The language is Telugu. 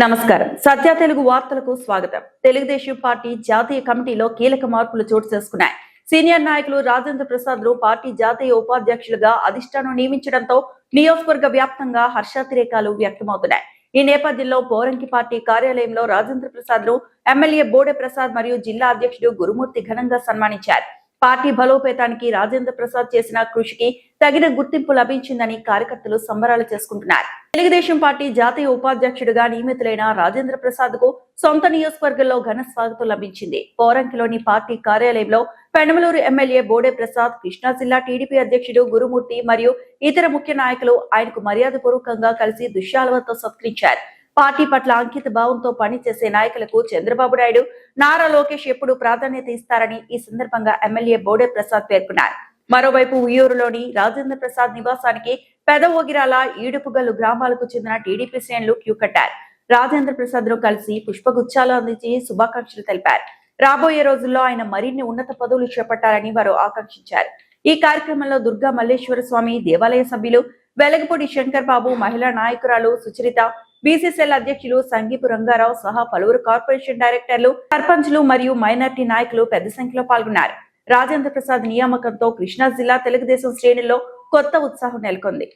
నమస్కారం. సత్య తెలుగు వార్తలకు స్వాగతం. తెలుగుదేశం పార్టీ జాతీయ కమిటీలో కీలక మార్పులు చోటు చేసుకున్నాయి. సీనియర్ నాయకులు రాజేంద్ర ప్రసాద్ ను పార్టీ జాతీయ ఉపాధ్యక్షులుగా అధిష్టానం నియమించడంతో నియోజకవర్గ వ్యాప్తంగా హర్షాతిరేకాలు వ్యక్తమవుతున్నాయి. ఈ నేపథ్యంలో పోరంకి పార్టీ కార్యాలయంలో రాజేంద్ర ప్రసాద్ ను ఎమ్మెల్యే బోడే ప్రసాద్ మరియు జిల్లా అధ్యక్షుడు గురుమూర్తి ఘనంగా సన్మానించారు. పార్టీ బలోపేతానికి రాజేంద్ర ప్రసాద్ చేసిన కృషికి తగిన గుర్తింపు లభించిందని కార్యకర్తలు సంబరాలు చేసుకుంటున్నారు. తెలుగుదేశం పార్టీ జాతీయ ఉపాధ్యక్షుడిగా నియమితులైన రాజేంద్ర ప్రసాద్ కు సొంత నియోజకవర్గంలో ఘన స్వాగతం లభించింది. పోరంకిలోని పార్టీ కార్యాలయంలో పెనమలూరు ఎమ్మెల్యే బోడే ప్రసాద్, కృష్ణా జిల్లా టీడీపీ అధ్యక్షుడు గురుమూర్తి మరియు ఇతర ముఖ్య నాయకులు ఆయనకు మర్యాదపూర్వకంగా కలిసి దుశ్శాలువతో సత్కరించారు. పార్టీ పట్ల అంకిత భావంతో పనిచేసే నాయకులకు చంద్రబాబు నాయుడు, నారా లోకేష్ ఎప్పుడు ప్రాధాన్యత ఇస్తారని ఈ సందర్భంగా ఎమ్మెల్యే బోడే ప్రసాద్ పేర్కొన్నారు. మరోవైపు ఉయ్యూరులోని రాజేంద్ర ప్రసాద్ నివాసానికి పెదవోగిరాల, ఈడుపుగల్లు గ్రామాలకు చెందిన టీడీపీ శ్రేణులు క్యూ కట్టారు. రాజేంద్ర ప్రసాద్ ను కలిసి పుష్పగుచ్చాలు అందించి శుభాకాంక్షలు తెలిపారు. రాబోయే రోజుల్లో ఆయన మరిన్ని ఉన్నత పదవులు చేపట్టాలని వారు ఆకాంక్షించారు. ఈ కార్యక్రమంలో దుర్గా మల్లేశ్వర స్వామి దేవాలయ సభ్యులు వెలగపూడి శంకర్ బాబు, మహిళా నాయకురాలు సుచరిత, బీసీసీఎల్ అధ్యక్షులు సంగీపు రంగారావు సహా పలువురు కార్పొరేషన్ డైరెక్టర్లు, సర్పంచ్లు మరియు మైనార్టీ నాయకులు పెద్ద సంఖ్యలో పాల్గొన్నారు. రాజేంద్ర ప్రసాద్ నియామకంతో కృష్ణా జిల్లా తెలుగుదేశం శ్రేణుల్లో కొత్త ఉత్సాహం నెలకొంది.